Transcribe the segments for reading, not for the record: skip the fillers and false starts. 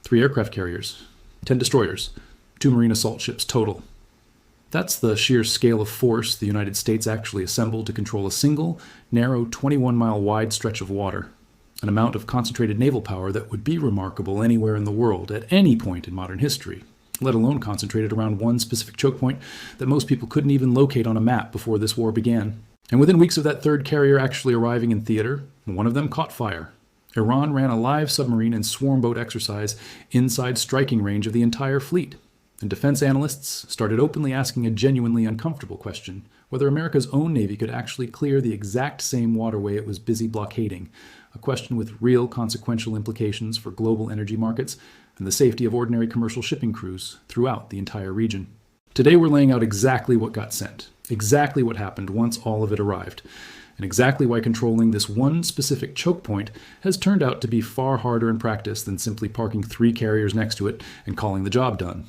3 aircraft carriers, 10 destroyers, 2 marine assault ships total. That's the sheer scale of force the United States actually assembled to control a single, narrow 21-mile wide stretch of water, an amount of concentrated naval power that would be remarkable anywhere in the world at any point in modern history, let alone concentrated around one specific choke point that most people couldn't even locate on a map before this war began. And within weeks of that third carrier actually arriving in theater, one of them caught fire. Iran ran a live submarine and swarm boat exercise inside striking range of the entire fleet. And defense analysts started openly asking a genuinely uncomfortable question, whether America's own Navy could actually clear the exact same waterway it was busy blockading, a question with real consequential implications for global energy markets and the safety of ordinary commercial shipping crews throughout the entire region. Today we're laying out exactly what got sent, exactly what happened once all of it arrived, and exactly why controlling this one specific choke point has turned out to be far harder in practice than simply parking 3 carriers next to it and calling the job done.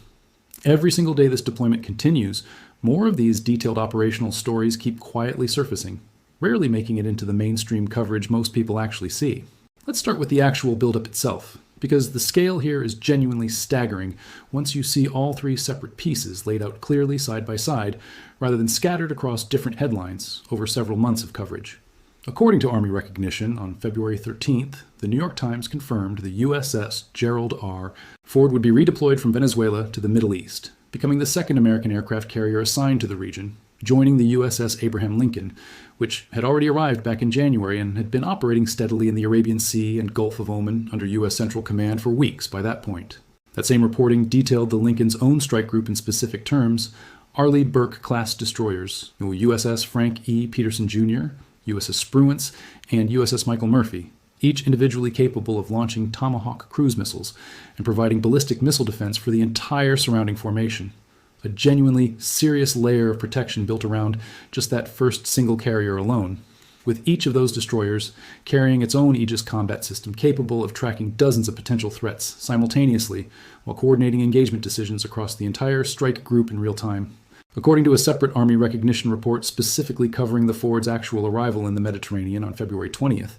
Every single day this deployment continues, more of these detailed operational stories keep quietly surfacing, rarely making it into the mainstream coverage most people actually see. Let's start with the actual buildup itself, because the scale here is genuinely staggering once you see all 3 separate pieces laid out clearly side by side, rather than scattered across different headlines over several months of coverage. According to Army recognition, on February 13th, the New York Times confirmed the USS Gerald R. Ford would be redeployed from Venezuela to the Middle East, becoming the second American aircraft carrier assigned to the region, joining the USS Abraham Lincoln, which had already arrived back in January and had been operating steadily in the Arabian Sea and Gulf of Oman under U.S. Central Command for weeks by that point. That same reporting detailed the Lincoln's own strike group in specific terms: Arleigh Burke-class destroyers, USS Frank E. Peterson Jr., USS Spruance, and USS Michael Murphy, each individually capable of launching Tomahawk cruise missiles and providing ballistic missile defense for the entire surrounding formation. A genuinely serious layer of protection built around just that first single carrier alone, with each of those destroyers carrying its own Aegis combat system capable of tracking dozens of potential threats simultaneously while coordinating engagement decisions across the entire strike group in real time. According to a separate Army recognition report specifically covering the Ford's actual arrival in the Mediterranean on February 20th,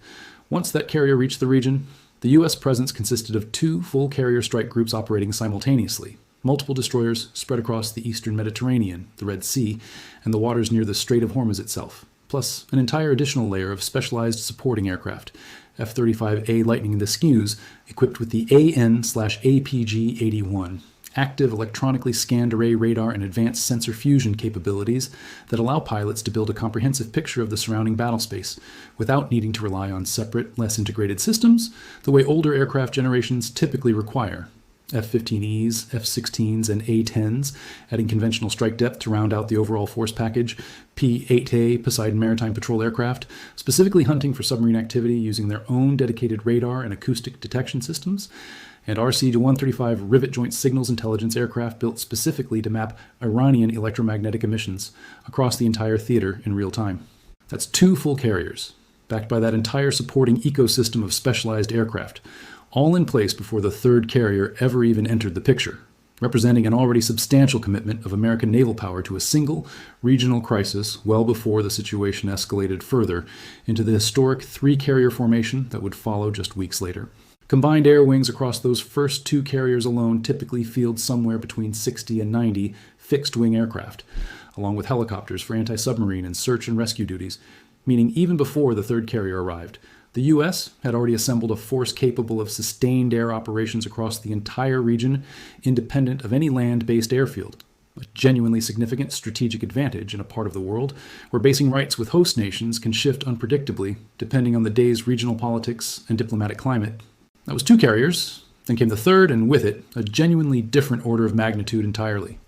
once that carrier reached the region, the U.S. presence consisted of 2 full carrier strike groups operating simultaneously, multiple destroyers spread across the eastern Mediterranean, the Red Sea, and the waters near the Strait of Hormuz itself, plus an entire additional layer of specialized supporting aircraft, F-35A Lightning II equipped with the AN/APG-81, active electronically scanned array radar and advanced sensor fusion capabilities that allow pilots to build a comprehensive picture of the surrounding battle space without needing to rely on separate, less integrated systems the way older aircraft generations typically require. F-15Es, F-16s, and A-10s, adding conventional strike depth to round out the overall force package, P-8A Poseidon Maritime Patrol aircraft, specifically hunting for submarine activity using their own dedicated radar and acoustic detection systems, and RC-135 rivet joint signals intelligence aircraft built specifically to map Iranian electromagnetic emissions across the entire theater in real time. That's 2 full carriers, backed by that entire supporting ecosystem of specialized aircraft, all in place before the 3rd carrier ever even entered the picture, representing an already substantial commitment of American naval power to a single regional crisis well before the situation escalated further into the historic 3-carrier formation that would follow just weeks later. Combined air wings across those first 2 carriers alone typically field somewhere between 60 and 90 fixed-wing aircraft, along with helicopters for anti-submarine and search and rescue duties, meaning even before the 3rd carrier arrived, the U.S. had already assembled a force capable of sustained air operations across the entire region, independent of any land-based airfield, a genuinely significant strategic advantage in a part of the world where basing rights with host nations can shift unpredictably depending on the day's regional politics and diplomatic climate. That was 2 carriers, then came the 3rd, and with it, a genuinely different order of magnitude entirely.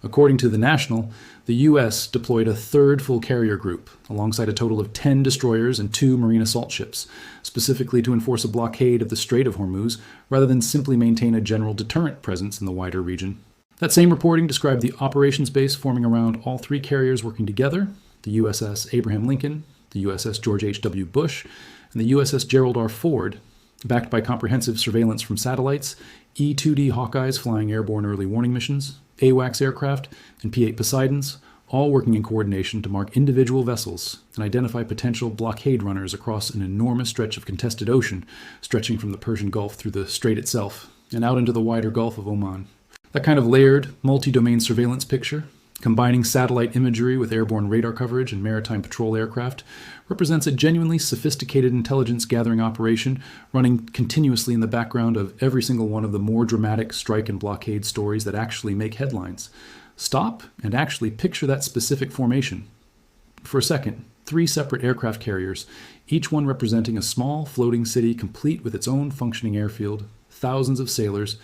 According to The National, the U.S. deployed a 3rd full carrier group, alongside a total of 10 destroyers and 2 marine assault ships, specifically to enforce a blockade of the Strait of Hormuz, rather than simply maintain a general deterrent presence in the wider region. That same reporting described the operations base forming around all 3 carriers working together, the USS Abraham Lincoln, the USS George H.W. Bush, and the USS Gerald R. Ford, backed by comprehensive surveillance from satellites, E-2D Hawkeyes flying airborne early warning missions, AWACS aircraft, and P-8 Poseidons, all working in coordination to mark individual vessels and identify potential blockade runners across an enormous stretch of contested ocean stretching from the Persian Gulf through the strait itself. and out into the wider Gulf of Oman. That kind of layered, multi-domain surveillance picture, combining satellite imagery with airborne radar coverage and maritime patrol aircraft, represents a genuinely sophisticated intelligence gathering operation running continuously in the background of every single one of the more dramatic strike and blockade stories that actually make headlines. Stop and actually picture that specific formation. For a second, 3 separate aircraft carriers, each one representing a small floating city complete with its own functioning airfield, thousands of sailors,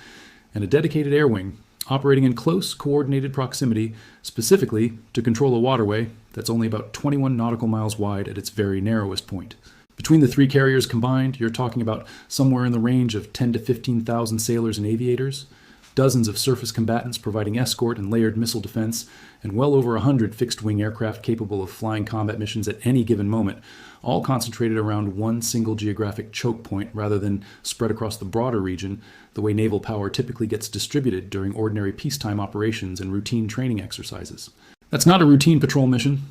and a dedicated air wing operating in close, coordinated proximity, specifically to control a waterway that's only about 21 nautical miles wide at its very narrowest point. Between the 3 carriers combined, you're talking about somewhere in the range of 10 to 15,000 sailors and aviators, dozens of surface combatants providing escort and layered missile defense, and well over 100 fixed-wing aircraft capable of flying combat missions at any given moment, all concentrated around one single geographic choke point rather than spread across the broader region, the way naval power typically gets distributed during ordinary peacetime operations and routine training exercises. That's not a routine patrol mission.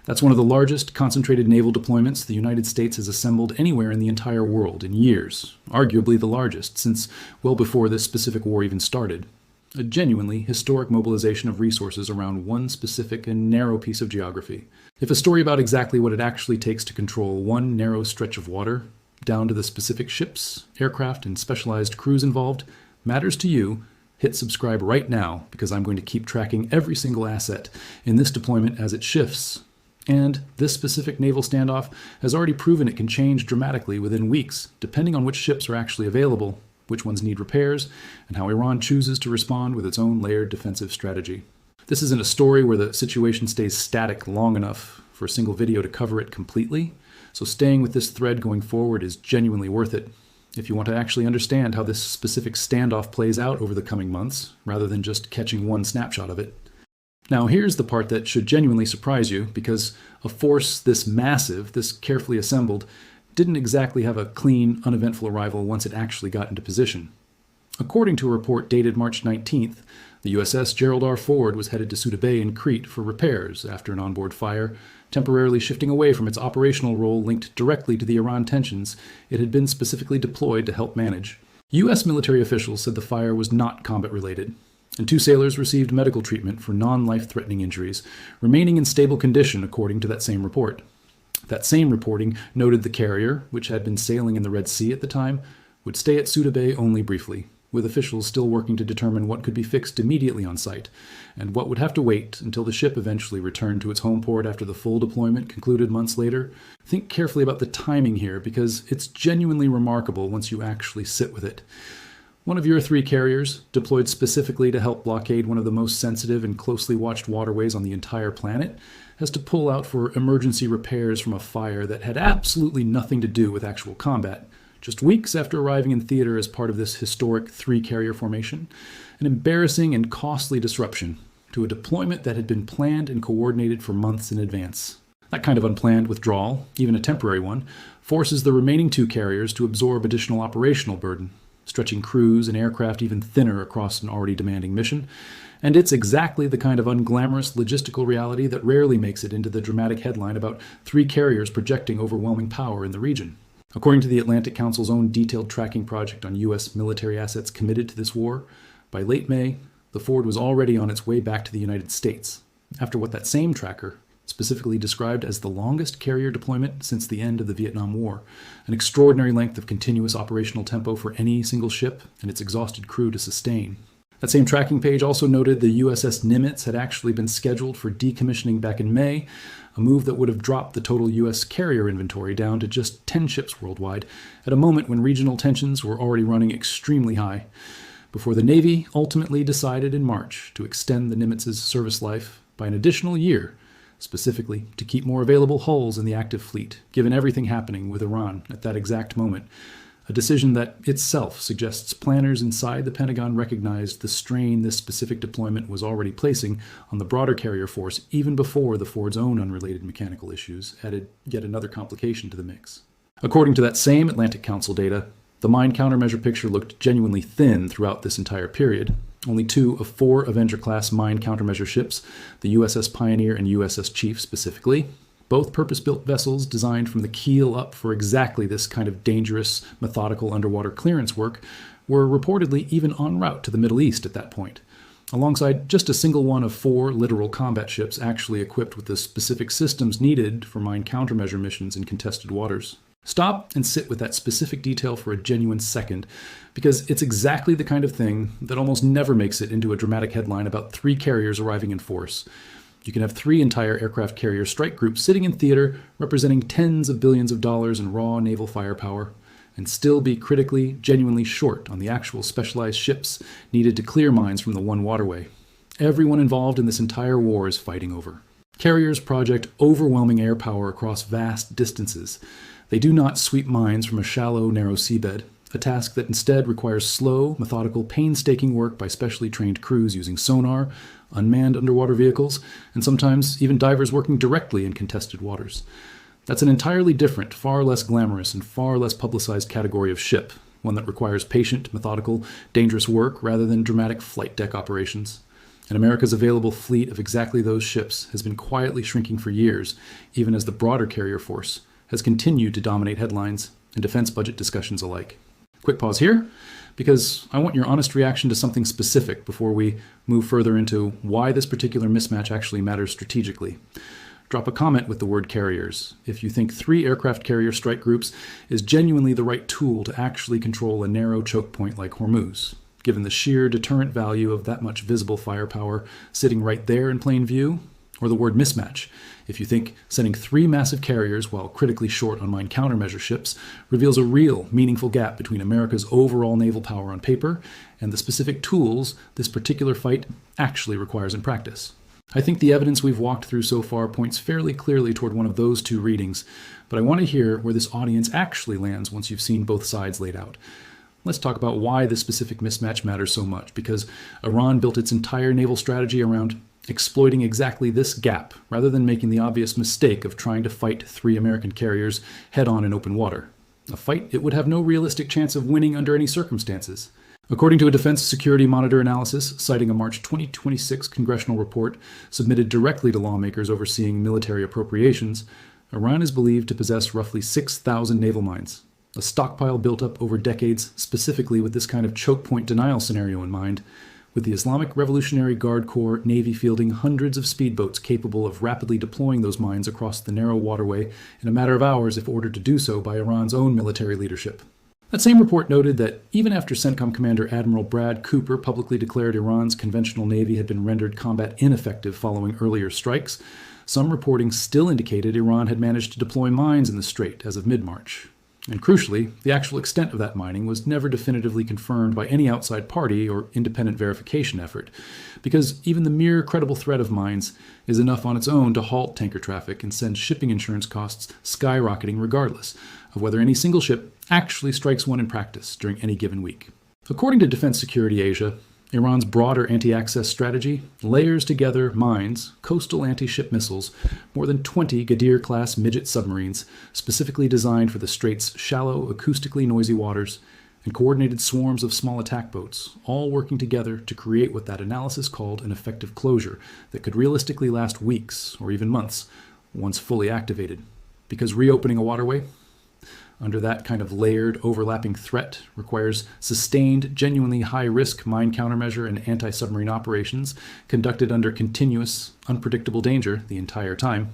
That's one of the largest concentrated naval deployments the United States has assembled anywhere in the entire world in years, arguably the largest, since well before this specific war even started. A genuinely historic mobilization of resources around one specific and narrow piece of geography. If a story about exactly what it actually takes to control one narrow stretch of water, down to the specific ships, aircraft, and specialized crews involved, matters to you, hit subscribe right now, because I'm going to keep tracking every single asset in this deployment as it shifts. And this specific naval standoff has already proven it can change dramatically within weeks, depending on which ships are actually available, which ones need repairs, and how Iran chooses to respond with its own layered defensive strategy. This isn't a story where the situation stays static long enough for a single video to cover it completely, so staying with this thread going forward is genuinely worth it. If you want to actually understand how this specific standoff plays out over the coming months, rather than just catching one snapshot of it. Now here's the part that should genuinely surprise you, because a force this massive, this carefully assembled, didn't exactly have a clean, uneventful arrival once it actually got into position. According to a report dated March 19th, the USS Gerald R. Ford was headed to Suda Bay in Crete for repairs after an onboard fire, temporarily shifting away from its operational role linked directly to the Iran tensions it had been specifically deployed to help manage. U.S. military officials said the fire was not combat-related, and 2 sailors received medical treatment for non-life-threatening injuries, remaining in stable condition according to that same report. That same reporting noted the carrier, which had been sailing in the Red Sea at the time, would stay at Suda Bay only briefly, with officials still working to determine what could be fixed immediately on site, and what would have to wait until the ship eventually returned to its home port after the full deployment concluded months later. Think carefully about the timing here, because it's genuinely remarkable once you actually sit with it. One of your 3 carriers, deployed specifically to help blockade one of the most sensitive and closely watched waterways on the entire planet, has to pull out for emergency repairs from a fire that had absolutely nothing to do with actual combat, just weeks after arriving in theater as part of this historic 3-carrier formation, an embarrassing and costly disruption to a deployment that had been planned and coordinated for months in advance. That kind of unplanned withdrawal, even a temporary one, forces the remaining 2 carriers to absorb additional operational burden, stretching crews and aircraft even thinner across an already demanding mission, and it's exactly the kind of unglamorous logistical reality that rarely makes it into the dramatic headline about 3 carriers projecting overwhelming power in the region. According to the Atlantic Council's own detailed tracking project on U.S. military assets committed to this war, by late May, the Ford was already on its way back to the United States, after what that same tracker specifically described as the longest carrier deployment since the end of the Vietnam War, an extraordinary length of continuous operational tempo for any single ship and its exhausted crew to sustain. That same tracking page also noted the USS Nimitz had actually been scheduled for decommissioning back in May, a move that would have dropped the total U.S. carrier inventory down to just 10 ships worldwide, at a moment when regional tensions were already running extremely high, before the Navy ultimately decided in March to extend the Nimitz's service life by an additional year, specifically to keep more available hulls in the active fleet, given everything happening with Iran at that exact moment, a decision that itself suggests planners inside the Pentagon recognized the strain this specific deployment was already placing on the broader carrier force even before the Ford's own unrelated mechanical issues added yet another complication to the mix. According to that same Atlantic Council data, the mine countermeasure picture looked genuinely thin throughout this entire period. Only 2 of 4 Avenger-class mine countermeasure ships, the USS Pioneer and USS Chief specifically, both purpose-built vessels designed from the keel up for exactly this kind of dangerous, methodical underwater clearance work, were reportedly even en route to the Middle East at that point, alongside just a single one of 4 littoral combat ships actually equipped with the specific systems needed for mine countermeasure missions in contested waters. Stop and sit with that specific detail for a genuine second, because it's exactly the kind of thing that almost never makes it into a dramatic headline about 3 carriers arriving in force. You can have 3 entire aircraft carrier strike groups sitting in theater representing tens of billions of dollars in raw naval firepower, and still be critically, genuinely short on the actual specialized ships needed to clear mines from the one waterway. Everyone involved in this entire war is fighting over. Carriers project overwhelming air power across vast distances. They do not sweep mines from a shallow, narrow seabed, a task that instead requires slow, methodical, painstaking work by specially trained crews using sonar, unmanned underwater vehicles, and sometimes even divers working directly in contested waters. That's an entirely different, far less glamorous, and far less publicized category of ship, one that requires patient, methodical, dangerous work rather than dramatic flight deck operations. And America's available fleet of exactly those ships has been quietly shrinking for years, even as the broader carrier force has continued to dominate headlines and defense budget discussions alike. Quick pause here, because I want your honest reaction to something specific before we move further into why this particular mismatch actually matters strategically. Drop a comment with the word carriers if you think 3 aircraft carrier strike groups is genuinely the right tool to actually control a narrow choke point like Hormuz, given the sheer deterrent value of that much visible firepower sitting right there in plain view, or the word mismatch if you think sending 3 massive carriers while critically short on mine countermeasure ships reveals a real, meaningful gap between America's overall naval power on paper and the specific tools this particular fight actually requires in practice. I think the evidence we've walked through so far points fairly clearly toward one of those 2 readings, but I want to hear where this audience actually lands once you've seen both sides laid out. Let's talk about why this specific mismatch matters so much, because Iran built its entire naval strategy around exploiting exactly this gap, rather than making the obvious mistake of trying to fight 3 American carriers head-on in open water, a fight it would have no realistic chance of winning under any circumstances. According to a Defense Security Monitor analysis citing a March 2026 congressional report submitted directly to lawmakers overseeing military appropriations, Iran is believed to possess roughly 6,000 naval mines, a stockpile built up over decades specifically with this kind of choke point denial scenario in mind, with the Islamic Revolutionary Guard Corps Navy fielding hundreds of speedboats capable of rapidly deploying those mines across the narrow waterway in a matter of hours if ordered to do so by Iran's own military leadership. That same report noted that even after CENTCOM Commander Admiral Brad Cooper publicly declared Iran's conventional navy had been rendered combat ineffective following earlier strikes, some reporting still indicated Iran had managed to deploy mines in the strait as of mid-March. And crucially, the actual extent of that mining was never definitively confirmed by any outside party or independent verification effort, because even the mere credible threat of mines is enough on its own to halt tanker traffic and send shipping insurance costs skyrocketing regardless of whether any single ship actually strikes one in practice during any given week. According to Defense Security Asia, Iran's broader anti-access strategy layers together mines, coastal anti-ship missiles, more than 20 Ghadir-class midget submarines specifically designed for the strait's shallow, acoustically noisy waters, and coordinated swarms of small attack boats, all working together to create what that analysis called an effective closure that could realistically last weeks or even months once fully activated. Because reopening a waterway under that kind of layered, overlapping threat requires sustained, genuinely high-risk mine countermeasure and anti-submarine operations conducted under continuous, unpredictable danger the entire time.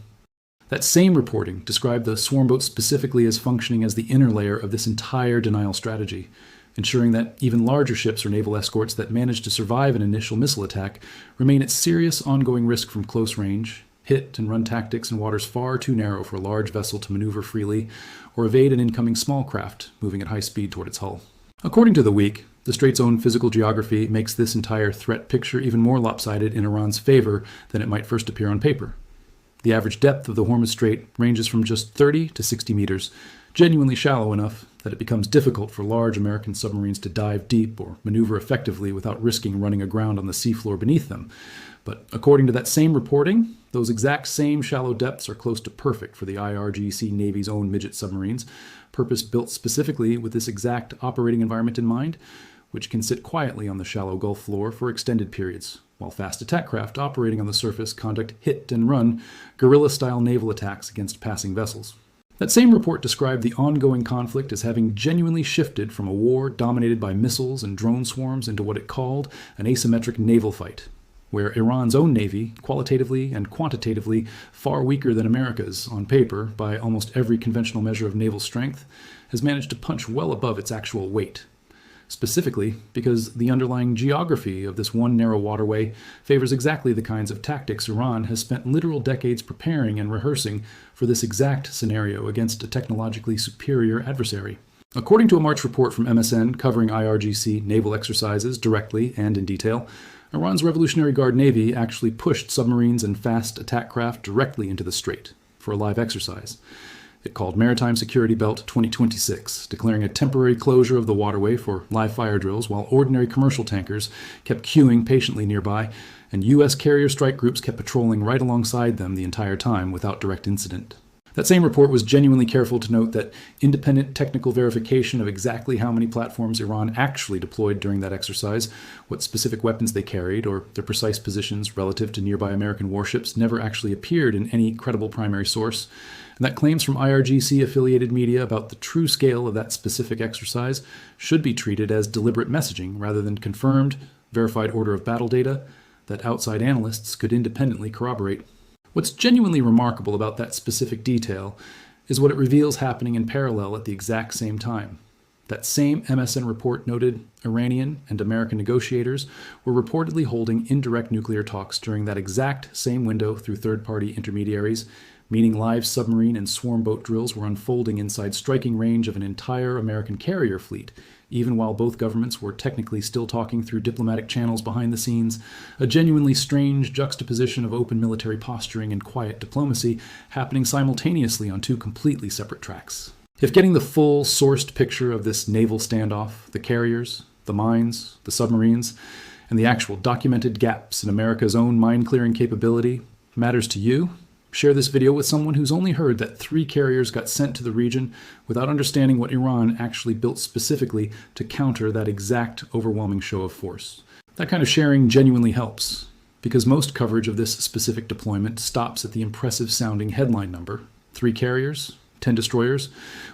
That same reporting described the swarm boat specifically as functioning as the inner layer of this entire denial strategy, ensuring that even larger ships or naval escorts that manage to survive an initial missile attack remain at serious ongoing risk from close range, hit and run tactics in waters far too narrow for a large vessel to maneuver freely, or evade an incoming small craft moving at high speed toward its hull. According to The Week, the Strait's own physical geography makes this entire threat picture even more lopsided in Iran's favor than it might first appear on paper. The average depth of the Hormuz Strait ranges from just 30 to 60 meters, genuinely shallow enough that it becomes difficult for large American submarines to dive deep or maneuver effectively without risking running aground on the seafloor beneath them. But according to that same reporting, those exact same shallow depths are close to perfect for the IRGC Navy's own midget submarines, purpose-built specifically with this exact operating environment in mind, which can sit quietly on the shallow Gulf floor for extended periods, while fast attack craft operating on the surface conduct hit-and-run, guerrilla-style naval attacks against passing vessels. That same report described the ongoing conflict as having genuinely shifted from a war dominated by missiles and drone swarms into what it called an asymmetric naval fight, where Iran's own navy, qualitatively and quantitatively far weaker than America's on paper by almost every conventional measure of naval strength, has managed to punch well above its actual weight. Specifically because the underlying geography of this one narrow waterway favors exactly the kinds of tactics Iran has spent literal decades preparing and rehearsing for this exact scenario against a technologically superior adversary. According to a March report from MSN covering IRGC naval exercises directly and in detail, Iran's Revolutionary Guard Navy actually pushed submarines and fast attack craft directly into the strait for a live exercise. It called Maritime Security Belt 2026, declaring a temporary closure of the waterway for live fire drills while ordinary commercial tankers kept queuing patiently nearby, and U.S. carrier strike groups kept patrolling right alongside them the entire time without direct incident. That same report was genuinely careful to note that independent technical verification of exactly how many platforms Iran actually deployed during that exercise, what specific weapons they carried, or their precise positions relative to nearby American warships never actually appeared in any credible primary source, and that claims from IRGC-affiliated media about the true scale of that specific exercise should be treated as deliberate messaging rather than confirmed, verified order of battle data that outside analysts could independently corroborate. What's genuinely remarkable about that specific detail is what it reveals happening in parallel at the exact same time. That same MSN report noted Iranian and American negotiators were reportedly holding indirect nuclear talks during that exact same window through third-party intermediaries, meaning live submarine and swarm boat drills were unfolding inside striking range of an entire American carrier fleet, even while both governments were technically still talking through diplomatic channels behind the scenes, a genuinely strange juxtaposition of open military posturing and quiet diplomacy happening simultaneously on two completely separate tracks. If getting the full, sourced picture of this naval standoff, the carriers, the mines, the submarines, and the actual documented gaps in America's own mine-clearing capability matters to you, share this video with someone who's only heard that 3 carriers got sent to the region without understanding what Iran actually built specifically to counter that exact overwhelming show of force. That kind of sharing genuinely helps, because most coverage of this specific deployment stops at the impressive-sounding headline number, 3 carriers, 10 destroyers,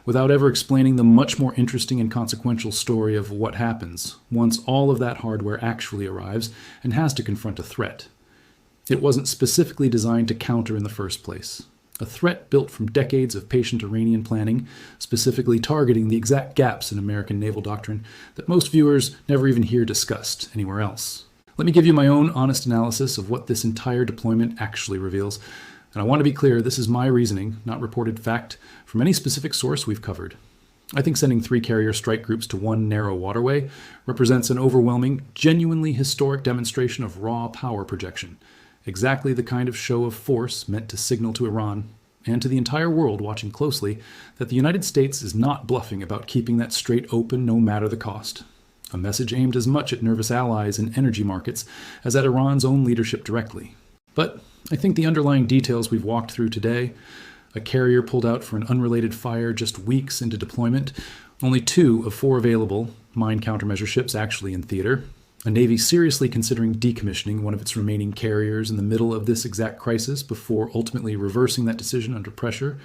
without ever explaining the much more interesting and consequential story of what happens once all of that hardware actually arrives and has to confront a threat. It wasn't specifically designed to counter in the first place. A threat built from decades of patient Iranian planning, specifically targeting the exact gaps in American naval doctrine that most viewers never even hear discussed anywhere else. Let me give you my own honest analysis of what this entire deployment actually reveals. And I want to be clear, this is my reasoning, not reported fact, from any specific source we've covered. I think sending 3 carrier strike groups to one narrow waterway represents an overwhelming, genuinely historic demonstration of raw power projection. Exactly the kind of show of force meant to signal to Iran, and to the entire world watching closely, that the United States is not bluffing about keeping that strait open no matter the cost. A message aimed as much at nervous allies in energy markets as at Iran's own leadership directly. But I think the underlying details we've walked through today, a carrier pulled out for an unrelated fire just weeks into deployment, only 2 of 4 available mine countermeasure ships actually in theater, a Navy seriously considering decommissioning one of its remaining carriers in the middle of this exact crisis before ultimately reversing that decision under pressure,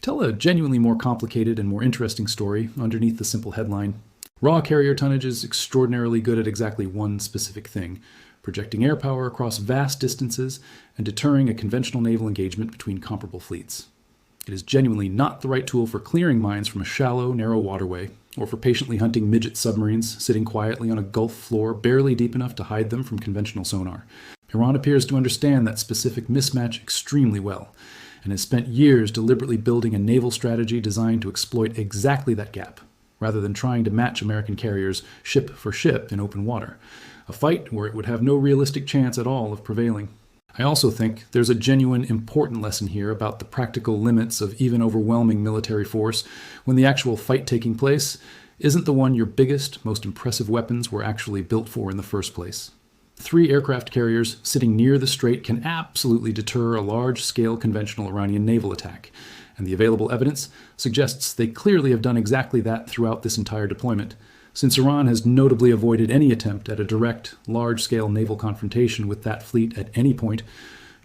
tell a genuinely more complicated and more interesting story underneath the simple headline. Raw carrier tonnage is extraordinarily good at exactly one specific thing, projecting air power across vast distances and deterring a conventional naval engagement between comparable fleets. It is genuinely not the right tool for clearing mines from a shallow, narrow waterway, or for patiently hunting midget submarines sitting quietly on a gulf floor barely deep enough to hide them from conventional sonar. Iran appears to understand that specific mismatch extremely well, and has spent years deliberately building a naval strategy designed to exploit exactly that gap, rather than trying to match American carriers ship for ship in open water, a fight where it would have no realistic chance at all of prevailing. I also think there's a genuine important lesson here about the practical limits of even overwhelming military force when the actual fight taking place isn't the one your biggest, most impressive weapons were actually built for in the first place. 3 aircraft carriers sitting near the strait can absolutely deter a large-scale conventional Iranian naval attack, and the available evidence suggests they clearly have done exactly that throughout this entire deployment, since Iran has notably avoided any attempt at a direct, large-scale naval confrontation with that fleet at any point,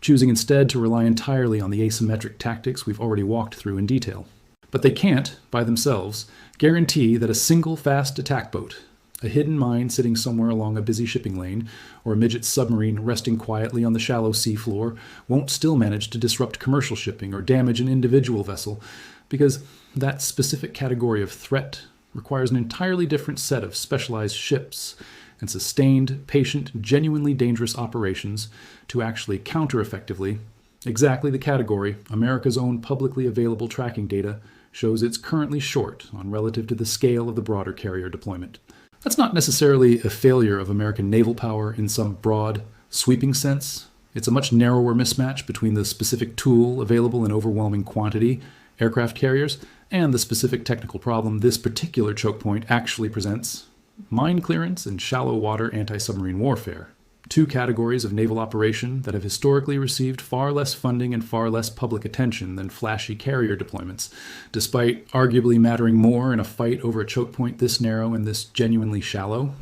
choosing instead to rely entirely on the asymmetric tactics we've already walked through in detail. But they can't, by themselves, guarantee that a single fast attack boat, a hidden mine sitting somewhere along a busy shipping lane, or a midget submarine resting quietly on the shallow seafloor won't still manage to disrupt commercial shipping or damage an individual vessel, because that specific category of threat requires an entirely different set of specialized ships and sustained, patient, genuinely dangerous operations to actually counter effectively exactly the category America's own publicly available tracking data shows it's currently short on relative to the scale of the broader carrier deployment. That's not necessarily a failure of American naval power in some broad, sweeping sense. It's a much narrower mismatch between the specific tool available in overwhelming quantity, aircraft carriers, and the specific technical problem this particular choke point actually presents: mine clearance and shallow water anti-submarine warfare. Two categories of naval operation that have historically received far less funding and far less public attention than flashy carrier deployments, despite arguably mattering more in a fight over a choke point this narrow and this genuinely shallow.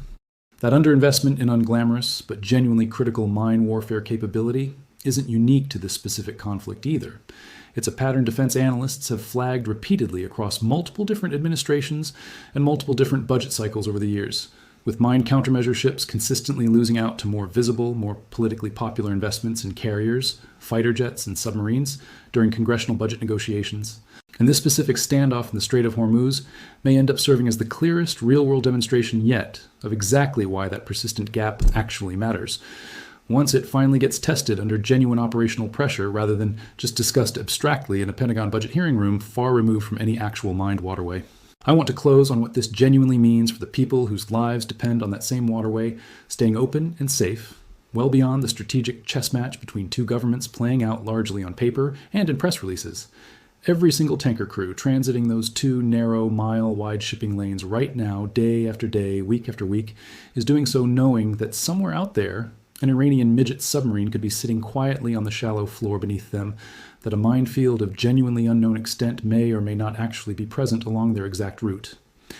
That underinvestment in unglamorous but genuinely critical mine warfare capability isn't unique to this specific conflict either. It's a pattern defense analysts have flagged repeatedly across multiple different administrations and multiple different budget cycles over the years, with mine countermeasure ships consistently losing out to more visible, more politically popular investments in carriers, fighter jets, and submarines during congressional budget negotiations. And this specific standoff in the Strait of Hormuz may end up serving as the clearest real-world demonstration yet of exactly why that persistent gap actually matters, once it finally gets tested under genuine operational pressure rather than just discussed abstractly in a Pentagon budget hearing room far removed from any actual mined waterway. I want to close on what this genuinely means for the people whose lives depend on that same waterway staying open and safe, well beyond the strategic chess match between two governments playing out largely on paper and in press releases. Every single tanker crew transiting those two narrow, mile-wide shipping lanes right now, day after day, week after week, is doing so knowing that somewhere out there, an Iranian midget submarine could be sitting quietly on the shallow floor beneath them, that a minefield of genuinely unknown extent may or may not actually be present along their exact route,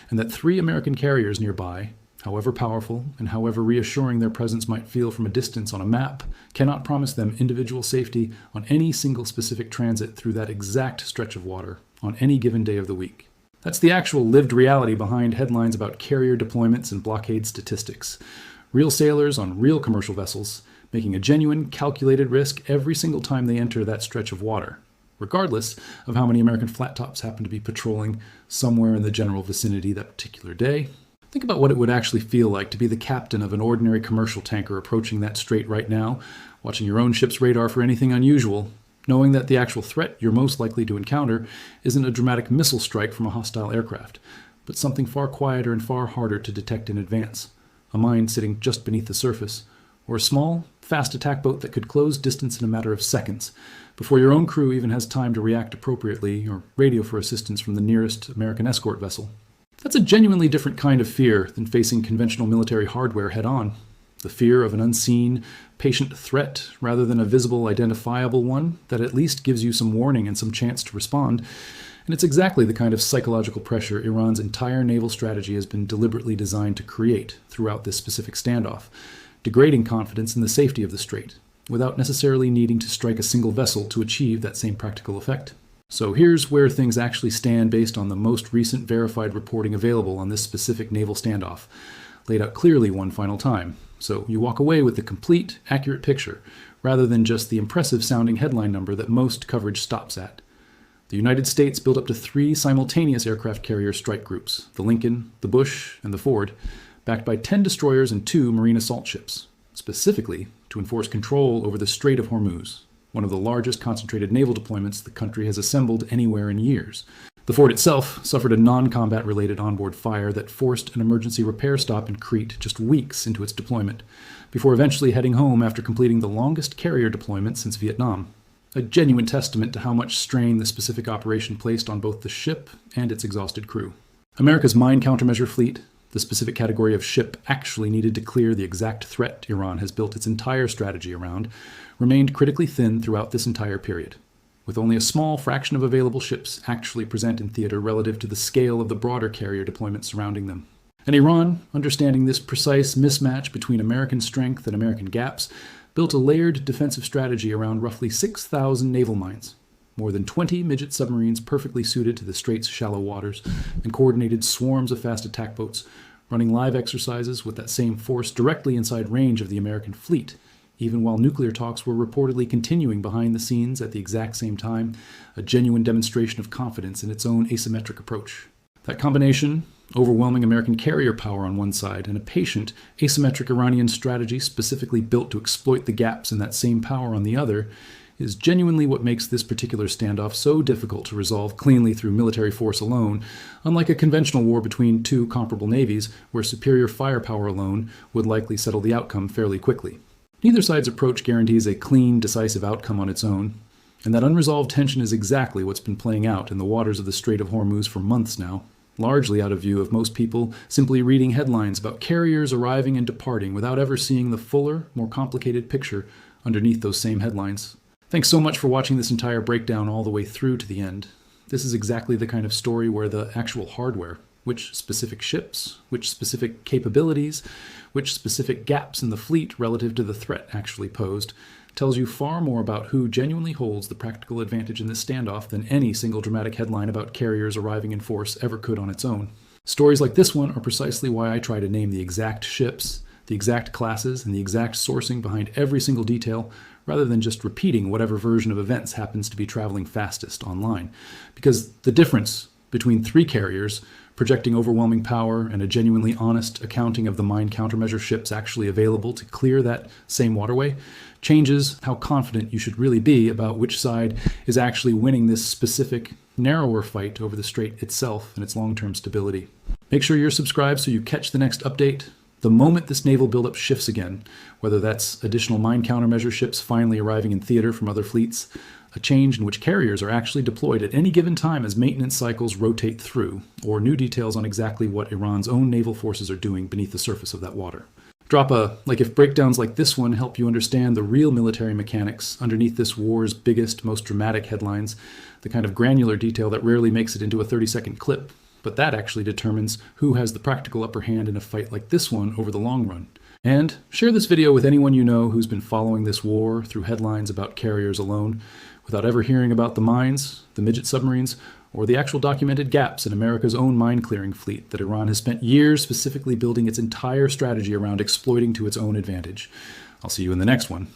and that 3 American carriers nearby, however powerful and however reassuring their presence might feel from a distance on a map, cannot promise them individual safety on any single specific transit through that exact stretch of water on any given day of the week. That's the actual lived reality behind headlines about carrier deployments and blockade statistics. Real sailors on real commercial vessels making a genuine, calculated risk every single time they enter that stretch of water, regardless of how many American flat tops happen to be patrolling somewhere in the general vicinity that particular day. Think about what it would actually feel like to be the captain of an ordinary commercial tanker approaching that strait right now, watching your own ship's radar for anything unusual, knowing that the actual threat you're most likely to encounter isn't a dramatic missile strike from a hostile aircraft, but something far quieter and far harder to detect in advance, a mine sitting just beneath the surface, or a small, fast attack boat that could close distance in a matter of seconds, before your own crew even has time to react appropriately or radio for assistance from the nearest American escort vessel. That's a genuinely different kind of fear than facing conventional military hardware head-on. The fear of an unseen, patient threat rather than a visible, identifiable one that at least gives you some warning and some chance to respond. And it's exactly the kind of psychological pressure Iran's entire naval strategy has been deliberately designed to create throughout this specific standoff, degrading confidence in the safety of the strait, without necessarily needing to strike a single vessel to achieve that same practical effect. So here's where things actually stand based on the most recent verified reporting available on this specific naval standoff, laid out clearly one final time, so you walk away with the complete, accurate picture, rather than just the impressive-sounding headline number that most coverage stops at. The United States built up to 3 simultaneous aircraft carrier strike groups, the Lincoln, the Bush, and the Ford, backed by 10 destroyers and 2 marine assault ships, specifically to enforce control over the Strait of Hormuz, one of the largest concentrated naval deployments the country has assembled anywhere in years. The Ford itself suffered a non-combat related onboard fire that forced an emergency repair stop in Crete just weeks into its deployment, before eventually heading home after completing the longest carrier deployment since Vietnam. A genuine testament to how much strain the specific operation placed on both the ship and its exhausted crew. America's mine countermeasure fleet, the specific category of ship actually needed to clear the exact threat Iran has built its entire strategy around, remained critically thin throughout this entire period, with only a small fraction of available ships actually present in theater relative to the scale of the broader carrier deployment surrounding them. And Iran, understanding this precise mismatch between American strength and American gaps, built a layered defensive strategy around roughly 6,000 naval mines, More than 20 midget submarines perfectly suited to the Strait's shallow waters, and coordinated swarms of fast attack boats, running live exercises with that same force directly inside range of the American fleet, even while nuclear talks were reportedly continuing behind the scenes at the exact same time, a genuine demonstration of confidence in its own asymmetric approach. That combination, overwhelming American carrier power on one side and a patient, asymmetric Iranian strategy specifically built to exploit the gaps in that same power on the other, is genuinely what makes this particular standoff so difficult to resolve cleanly through military force alone, unlike a conventional war between two comparable navies where superior firepower alone would likely settle the outcome fairly quickly. Neither side's approach guarantees a clean, decisive outcome on its own, and that unresolved tension is exactly what's been playing out in the waters of the Strait of Hormuz for months now, largely out of view of most people simply reading headlines about carriers arriving and departing without ever seeing the fuller, more complicated picture underneath those same headlines. Thanks so much for watching this entire breakdown all the way through to the end. This is exactly the kind of story where the actual hardware, which specific ships, which specific capabilities, which specific gaps in the fleet relative to the threat actually posed, tells you far more about who genuinely holds the practical advantage in this standoff than any single dramatic headline about carriers arriving in force ever could on its own. Stories like this one are precisely why I try to name the exact ships, the exact classes, and the exact sourcing behind every single detail, rather than just repeating whatever version of events happens to be traveling fastest online. Because the difference between three carriers projecting overwhelming power and a genuinely honest accounting of the mine countermeasure ships actually available to clear that same waterway changes how confident you should really be about which side is actually winning this specific, narrower fight over the strait itself and its long-term stability. Make sure you're subscribed so you catch the next update the moment this naval buildup shifts again, whether that's additional mine countermeasure ships finally arriving in theater from other fleets, a change in which carriers are actually deployed at any given time as maintenance cycles rotate through, or new details on exactly what Iran's own naval forces are doing beneath the surface of that water. Drop a like if breakdowns like this one help you understand the real military mechanics underneath this war's biggest, most dramatic headlines, the kind of granular detail that rarely makes it into a 30-second clip, but that actually determines who has the practical upper hand in a fight like this one over the long run. And share this video with anyone you know who's been following this war through headlines about carriers alone, without ever hearing about the mines, the midget submarines, or the actual documented gaps in America's own mine-clearing fleet that Iran has spent years specifically building its entire strategy around exploiting to its own advantage. I'll see you in the next one.